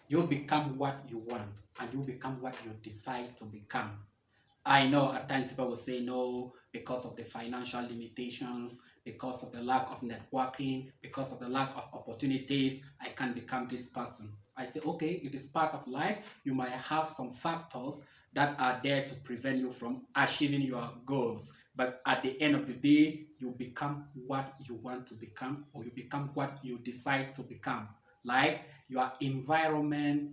You become what you want and you become what you decide to become. I know at times people will say no because of the financial limitations, because of the lack of networking, because of the lack of opportunities, I can't become this person. I say, okay, it is part of life. You might have some factors that are there to prevent you from achieving your goals. But at the end of the day, you become what you want to become, or you become what you decide to become. Like your environment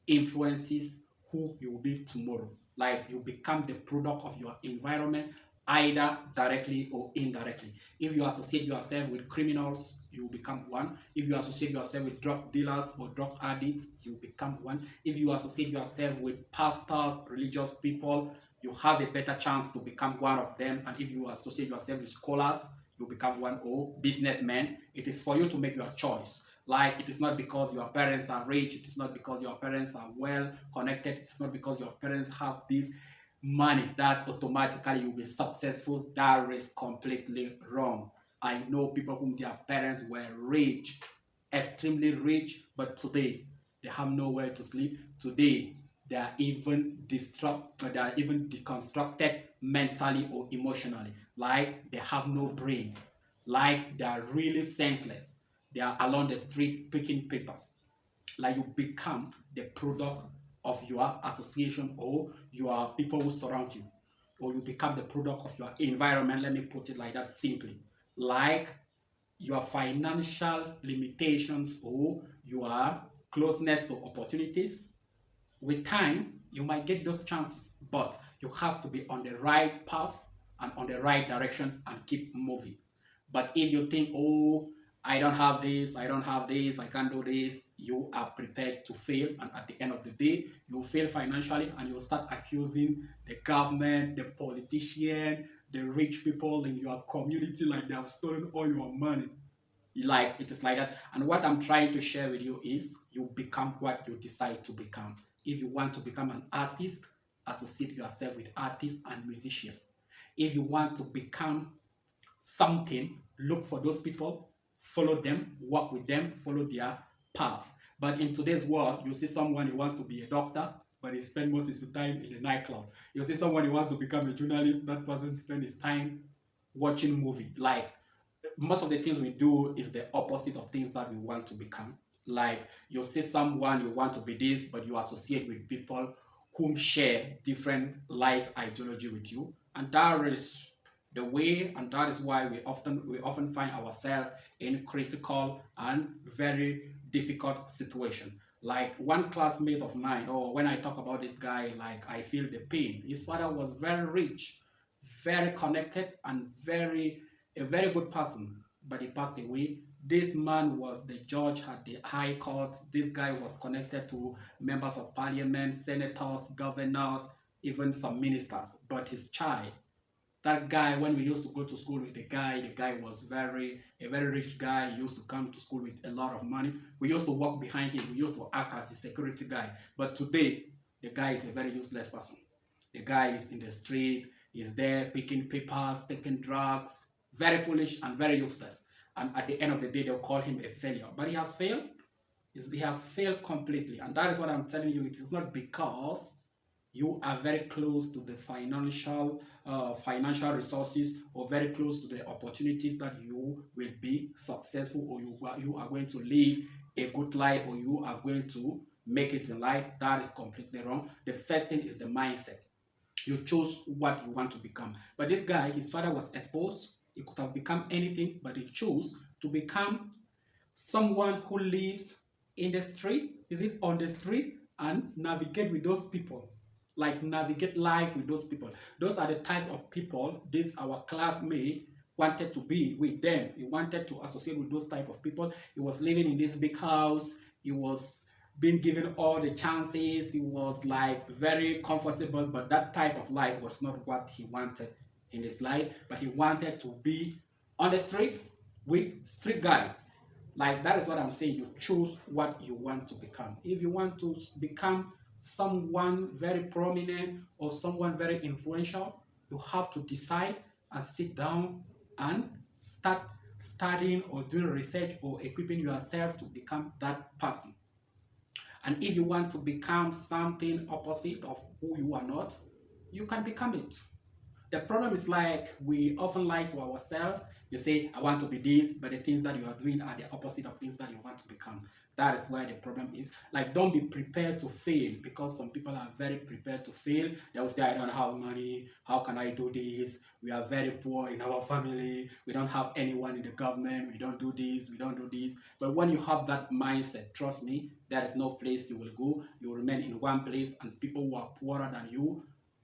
influences who you will be tomorrow. Like you become the product of your environment, either directly or indirectly. If you associate yourself with criminals, you become one. If you associate yourself with drug dealers or drug addicts, you become one. If you associate yourself with pastors, religious people, you have a better chance to become one of them. And if you associate yourself with scholars, you become one, or businessmen. It is for you to make your choice. Like, it is not because your parents are rich, it is not because your parents are well connected, it's not because your parents have this money that automatically you'll be successful. That is completely wrong. I know people whom their parents were rich, extremely rich, but today they have nowhere to sleep. Today they are even they are even deconstructed mentally or emotionally. Like, they have no brain. Like, they are really senseless. They are along the street picking papers. Like, you become the product of your association or your people who surround you, or you become the product of your environment. Let me put it like that simply. Like, your financial limitations or your closeness to opportunities, with time you might get those chances, but you have to be on the right path and on the right direction and keep moving. But if you think, oh, I don't have this, I don't have this, I can't do this, you are prepared to fail. And at the end of the day, you fail financially and you start accusing the government, the politician, the rich people in your community like they have stolen all your money. Like, it is like that. And what I'm trying to share with you is you become what you decide to become. If you want to become an artist, associate yourself with artists and musicians. If you want to become something, look for those people, follow them, work with them, follow their path. But in today's world, you see someone who wants to be a doctor, but he spends most of his time in a nightclub. You see someone who wants to become a journalist, that person spends his time watching movie. Like, most of the things we do is the opposite of things that we want to become. Like, you see someone, you want to be this, but you associate with people whom share different life ideology with you, and that is the way, and that is why we often find ourselves in critical and very difficult situation. Like, one classmate of mine, or when I talk about this guy, like, I feel the pain. His father was very rich, very connected, and a very good person, but he passed away. This man was the judge at the high court. This guy was connected to members of parliament, senators, governors, even some ministers. But his child, that guy, when we used to go to school with the guy was a very rich guy. He used to come to school with a lot of money. We used to walk behind him. We used to act as a security guy. But today, the guy is a very useless person. The guy is in the street, is there picking papers, taking drugs, very foolish and very useless. And at the end of the day, they'll call him a failure. But he has failed. He has failed completely. And that is what I'm telling you. It is not because you are very close to the financial resources, or very close to the opportunities, that you will be successful, or you are going to live a good life, or you are going to make it in life. That is completely wrong. The first thing is the mindset. You choose what you want to become. But this guy, his father was exposed. He could have become anything, but he chose to become someone who lives in the street, is it on the street, and navigate with those people. Like, navigate life with those people. Those are the types of people this our classmate wanted to be with them. He wanted to associate with those type of people. He was living in this big house. He was being given all the chances. He was like very comfortable, but that type of life was not what he wanted in his life. But he wanted to be on the street with street guys. Like, that is what I'm saying. You choose what you want to become. If you want to become someone very prominent or someone very influential, you have to decide and sit down and start studying or doing research or equipping yourself to become that person. And if you want to become something opposite of who you are not, you can become it. The problem is like we often lie to ourselves. You say, I want to be this, but the things that you are doing are the opposite of things that you want to become. That is where the problem is. Like, don't be prepared to fail, because some people are very prepared to fail. They will say, I don't have money. How can I do this? We are very poor in our family. We don't have anyone in the government. We don't do this. We don't do this. But when you have that mindset, trust me, there is no place you will go. You will remain in one place, and people who are poorer than you,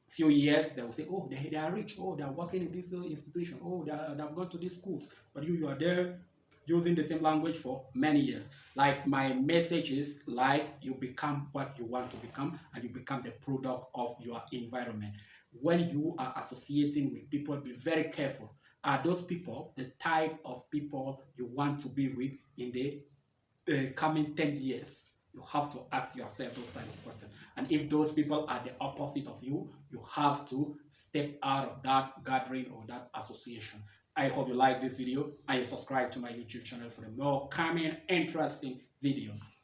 few years they will say, oh, they are rich, oh, they are working in this institution, oh, they have gone to these schools, but you are there using the same language for many years. Like, my message is, like, you become what you want to become, and you become the product of your environment. When you are associating with people, be very careful. Are those people the type of people you want to be with in the coming 10 years? You have to ask yourself those type of questions. And if those people are the opposite of you, you have to step out of that gathering or that association. I hope you like this video and you subscribe to my YouTube channel for the more coming interesting videos.